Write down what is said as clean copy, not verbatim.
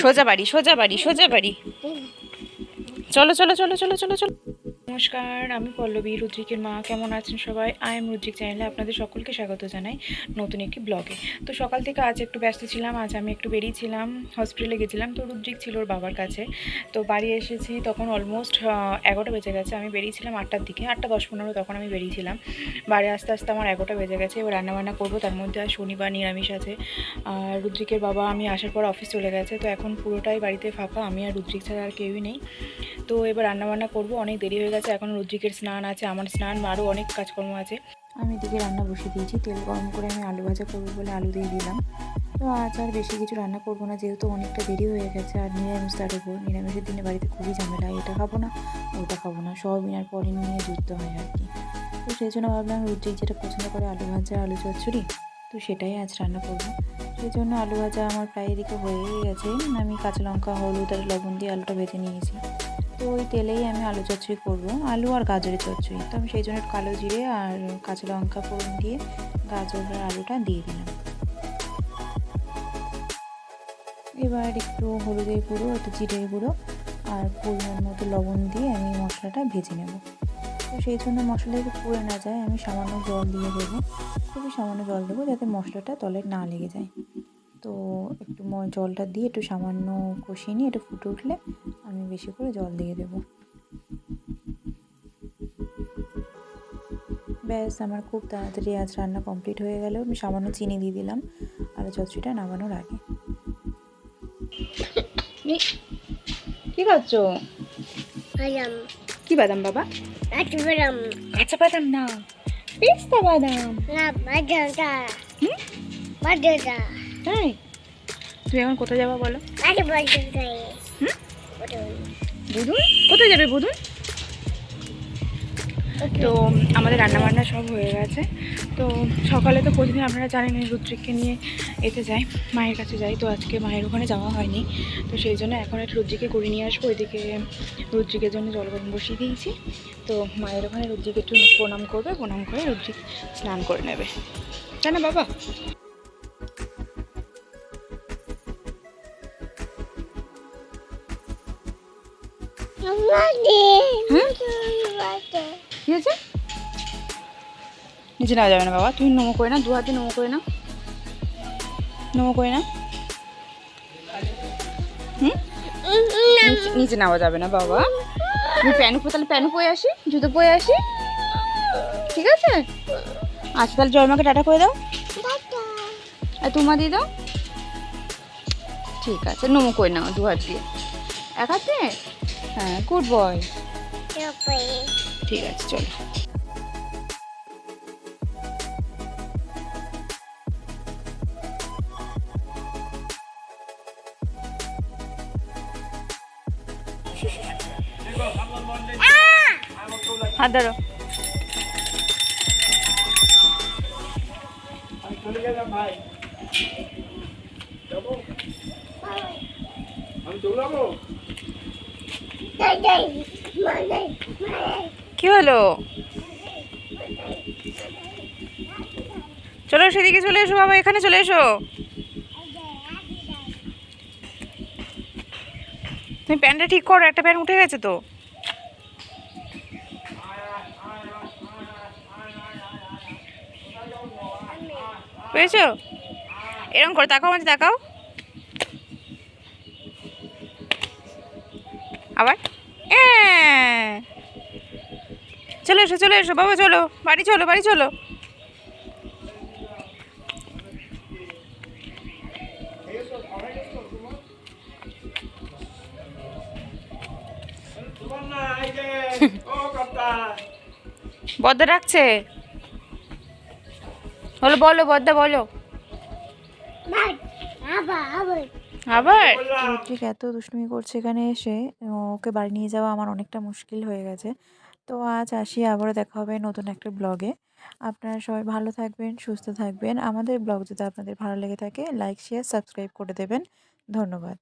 সোজা বাড়ি, সোজা বাড়ি, সোজা বাড়ি। চলো চলো চলো চলো চলো চলো। নমস্কার, আমি পল্লবী, রুদ্রিকের মা। কেমন আছেন সবাই? আই এম রুদ্রিক চ্যানেলে আপনাদের সকলকে স্বাগত জানাই নতুন একটি ব্লগে। তো সকাল থেকে আজ একটু ব্যস্ত ছিলাম। আজ আমি একটু বেরিয়েছিলাম, হসপিটালে গেছিলাম। তো রুদ্রিক ছিল ওর বাবার কাছে। তো বাড়ি এসেছি তখন অলমোস্ট 11টা বেজে গেছে। আমি বেরিয়েছিলাম 8টার দিকে, 8:10-15 তখন আমি বেরিয়েছিলাম। বাড়ি আস্তে আস্তে আমার 11টা বেজে গেছে। এবার রান্নাবান্না করবো, তার মধ্যে আর শনিবার নিরামিষ আছে। আর রুদ্রিকের বাবা আমি আসার পর অফিস চলে গেছে। তো এখন পুরোটাই বাড়িতে ফাঁকা, আমি আর রুদ্রিক ছাড়া আর কেউই নেই। তো এবার রান্নাবান্না করবো, অনেক দেরি হয়ে গেছে। এখন রুদ্রিকের স্নান আছে, আমার স্নান, আরও অনেক কাজকর্ম আছে। আমি এদিকে রান্না বসিয়ে দিয়েছি। তেল গরম করে আমি আলু ভাজা করবো বলে আলু দিয়ে দিলাম। তো আজ আর বেশি কিছু রান্না করবো না, যেহেতু অনেকটা দেরি হয়ে গেছে। আর নিরামিষ তার উপর, নিরামিষের দিনে বাড়িতে খুবই ঝামেলা, এটা খাবো না ওটা খাবো না, সব আর পরে নিয়ে যুদ্ধ হয় আর কি। তো সেই জন্য ভাবলাম রুদ্রিক যেটা পছন্দ করে আলু ভাজা, আলু চচ্চড়ি, তো সেটাই আজ রান্না করবো। সেই জন্য আলু ভাজা আমার প্রায় এদিকে হয়েই গেছে। আমি কাঁচা লঙ্কা, হলুদ আর লবণ দিয়ে আলুটা ভেজে নিয়েছি। তো ওই তেলেই আমি আলু চচ্চড়ি করবো, আলু আর গাজরের চচ্চড়ি। তো আমি সেই জন্য কালো জিরে আর কাঁচা লঙ্কা ফোড়ন দিয়ে গাজর আর আলুটা দিয়ে দিলাম। এবার একটু হলুদের গুঁড়ো, একটু জিরের গুঁড়ো আর পরিমাণ মতো লবণ দিয়ে আমি মশলাটা ভেজে নেব। তো সেই জন্য মশলা একটু পুড়ে না যায়, আমি সামান্য জল দিয়ে দেবো, খুবই সামান্য জল দেবো যাতে মশলাটা তলে না লেগে যায়। তো একটু জলটা দিয়ে একটু সামান্য কষিয়ে নিয়ে একটু ফুটে উঠলে আমি বেশি করে জল দিয়ে দেবো। ব্যাস, আমার খুব তাড়াতাড়ি আজ রান্না কমপ্লিট হয়ে গেল। আমি সামান্য চিনি দিয়ে দিলাম আলু চচ্চড়িটা নামানোর আগে। কি খাচ্ছো? বাদাম। কি বাদাম বাবা? কাঁচা বাদাম। কাঁচা বাদাম না, পেস্তা বাদাম। না, বাদামটা। হুম, বাদামটা। তাই? তুমি এখন কোথায় যাবা বলো? আরে বাদামটা। হুম, বাদাম। বুধুন কোথায় যাবে বুধুন? তো আমাদের রান্নাবান্না সব হয়ে গেছে। তো সকালে তো প্রতিদিন আপনারা জানেন রুদ্রিককে নিয়ে এতে যাই, মায়ের কাছে যাই। তো আজকে মায়ের ওখানে যাওয়া হয়নি, তো সেই জন্য এখন একটু রুদ্রিককে করে নিয়ে আসবো। ওইদিকে রুদ্রিকের জন্য জল গরম বসিয়ে দিয়েছি। তো মায়ের ওখানে রুদ্রিকে একটু প্রণাম করবে, প্রণাম করে রুদ্রিক স্নান করে নেবে, তাই না বাবা? ঠিক আছে, নিচে নেওয়া যাবে না বাবা, তুমি নমো করে না, দু হাতে নমো করে না, নমো করে না। হুম, নিচে নেওয়া যাবে না বাবা। তুমি প্যানু পরে, তাহলে প্যানু পরে আসি, জুতো পরে আসি, ঠিক আছে? আচ্ছা, তাহলে জয়মাকে টাটা করে দাও আর তোমা দিয়ে দাও। ঠিক আছে, নমো করে নাও দু হাত দিয়ে, এক হাতে। হ্যাঁ, গুড বয়। ঠিক আছে, চলো। হাত ধরো। কি হলো? চলো সেদিকে চলে এসো বাবা, এখানে চলে এসো। তুমি প্যান্টটা ঠিক করো, একটা প্যান্ট উঠে গেছে তো। বুঝেছো? এরকম করে তাকাও, মাঝে তাকাও আবার। চলে এসো, চলে এসো বাবা, চলো বাড়ি, চলো বাড়ি, চলো। বদ্দা ডাকছে, বলো বলো বদ্দা বলো। আবার রুদ্রিক এত দুষ্টুমি করছে এখানে এসে, ওকে বাড়ি নিয়ে যাওয়া আমার অনেকটা মুশকিল হয়ে গেছে। তো আজ আসি, আবারও দেখা হবে নতুন একটা ব্লগে। আপনারা সবাই ভালো থাকবেন, সুস্থ থাকবেন। আমাদের ব্লগ যদি আপনাদের ভালো লেগে থাকে, লাইক শেয়ার সাবস্ক্রাইব করে দেবেন। ধন্যবাদ।